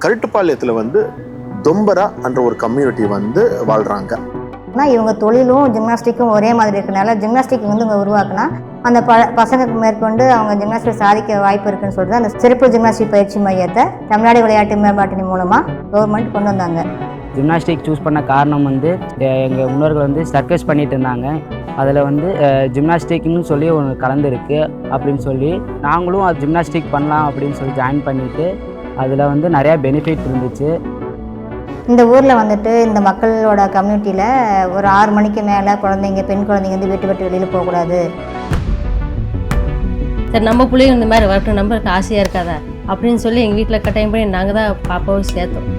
கருட்டுப்பாளையத்தில் வந்து தொம்பரா என்ற ஒரு கம்யூனிட்டி வந்து வாழ்கிறாங்க. ஆனால் இவங்க தொழிலும் ஜிம்னாஸ்டிக்கும் ஒரே மாதிரி இருக்கனால ஜிம்னாஸ்டிக் வந்து இங்கே உருவாக்குனா அந்த பசங்களுக்கு மேற்கொண்டு அவங்க ஜிம்னாஸ்டிக் சாதிக்க வாய்ப்பு இருக்குன்னு சொல்லிட்டு அந்த சிறப்பு ஜிம்னாஸ்டிக் பயிற்சி மையத்தை தமிழ்நாடு விளையாட்டு மேம்பாட்டின் மூலமாக கவர்மெண்ட் கொண்டு வந்தாங்க. ஜிம்னாஸ்டிக் சூஸ் பண்ண காரணம் வந்து எங்கள் முன்னோர்கள் வந்து சர்க்கஸ் பண்ணிட்டு இருந்தாங்க. அதில் வந்து ஜிம்னாஸ்டிக்னு சொல்லி ஒன்று கலந்துருக்கு அப்படின்னு சொல்லி நாங்களும் அது ஜிம்னாஸ்டிக் பண்ணலாம் அப்படின்னு சொல்லி ஜாயின் பண்ணிவிட்டு அதில் வந்து நிறையா பெனிஃபிட் இருந்துச்சு. இந்த ஊரில் வந்துட்டு இந்த மக்களோட கம்யூனிட்டியில் ஒரு 6 மணிக்கு மேலே குழந்தைங்க பெண் குழந்தைங்க வந்து வீட்டு விட்டு வெளியில் போகக்கூடாது. சரி நம்ம பிள்ளைங்க இந்த மாதிரி வரட்டும், நம்மளுக்கு ஆசையாக இருக்காதா அப்படின்னு சொல்லி எங்கள் வீட்டில் கட்டாயம் பண்ணி நாங்கள் தான் பாப்பாவை சேர்த்தோம்.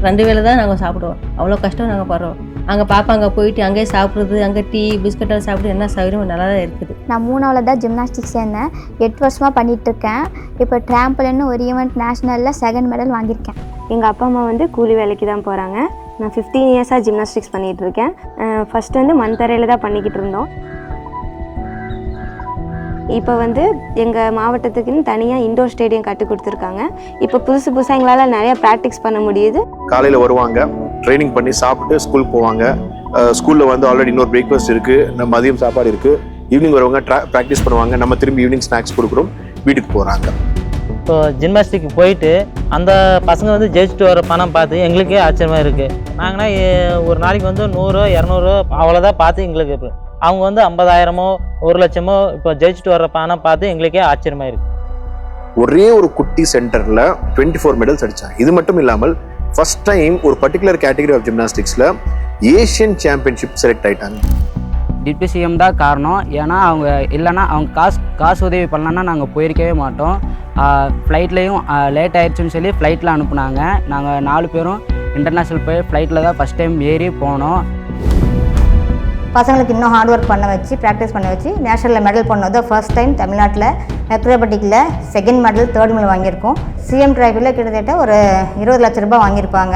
2 வேளை தான் நாங்கள் சாப்பிடுவோம். அவ்வளோ கஷ்டம் நாங்கள் படுறோம். அங்கே பாப்பா அங்கே போயிட்டு அங்கேயே சாப்பிட்றது, அங்கே டீ பிஸ்கட்டாக சாப்பிட்டு என்ன சௌகரியமும் நல்லா தான் இருக்குது. நான் 3ஆவது தான் ஜிம்னாஸ்டிக் சேர்ந்தேன். 8 வருஷமாக பண்ணிகிட்ருக்கேன். இப்போ ட்ராம்பலின்னு ஒரு ஈவெண்ட் நேஷ்னலில் 2nd மெடல் வாங்கியிருக்கேன். எங்கள் அப்பா அம்மா வந்து கூலி வேலைக்கு தான் போகிறாங்க. நான் 15 இயர்ஸாக ஜிம்னாஸ்டிக்ஸ் பண்ணிகிட்ருக்கேன். ஃபஸ்ட்டு வந்து மண்தரையில் தான் பண்ணிக்கிட்டு இருந்தோம். இப்போ வந்து எங்கள் மாவட்டத்துக்குன்னு தனியாக இண்டோர் ஸ்டேடியம் கட்டி கொடுத்துருக்காங்க. இப்போ புதுசாக எங்களால் நிறையா ப்ராக்டிஸ் பண்ண முடியுது. காலையில் வருவாங்க, ட்ரைனிங் பண்ணி சாப்பிட்டு ஸ்கூல் போவாங்க. ஸ்கூலில் வந்து ஆல்ரெடி இன்னொரு பிரேக்ஃபாஸ்ட் இருக்குது, நம்ம மதியம் சாப்பாடு இருக்குது. ஈவினிங் வருவாங்க, ப்ராக்டிஸ் பண்ணுவாங்க. நம்ம திரும்பி ஈவினிங் ஸ்நாக்ஸ் கொடுக்குறோம், வீட்டுக்கு போகிறாங்க. இப்போ ஜிம்னாஸ்டிக் போயிட்டு அந்த பசங்க வந்து ஜெயிச்சுட்டு வர பணம் பார்த்து எங்களுக்கே ஆச்சரியமாக இருக்குது. நாங்கன்னா ஒரு நாளைக்கு வந்து 100 200 அவ்வளோதான் பார்த்து எங்களுக்கு. அவங்க வந்து 50,000 1 லட்சமோ இப்போ ஜெயிச்சுட்டு வர்ற பணம் பார்த்து எங்களுக்கே ஆச்சரியமாக இருக்குது. ஒரே ஒரு குட்டி சென்டரில் 24 மெடல்ஸ் அடித்தாங்க. இது மட்டும் இல்லாமல் ஃபர்ஸ்ட் டைம் ஒரு பர்டிகுலர் கேட்டகரி ஆஃப் ஜிம்னாஸ்டிக்ஸில் ஏஷியன் சாம்பியன்ஷிப் செலக்ட் ஆகிட்டாங்க. டிப்டி சிஎம் தான் காரணம். ஏன்னா அவங்க இல்லைன்னா அவங்க காசு உதவி பண்ணலன்னா நாங்கள் போயிருக்கவே மாட்டோம். ஃப்ளைட்லேயும் லேட் ஆயிடுச்சுன்னு சொல்லி ஃப்ளைட்டில் அனுப்புனாங்க. நாங்கள் 4 பேரும் இன்டர்நேஷ்னல் போய் ஃப்ளைட்டில் தான் ஃபஸ்ட் டைம் ஏறி போனோம். பசங்களுக்கு இன்னும் ஹார்ட் ஒர்க் பண்ண வச்சு ப்ராக்டிஸ் பண்ண வச்சு நேஷனலில் மெடல் பண்ணது ஃபர்ஸ்ட் டைம் தமிழ்நாட்டில் அக்ரோபேட்டிக்கில் 2nd மெடல் 3rd மெடல் வாங்கியிருக்கோம். சிஎம் டிராஃபியில் கிட்டத்தட்ட ஒரு 20 லட்ச ரூபாய் வாங்கியிருப்பாங்க.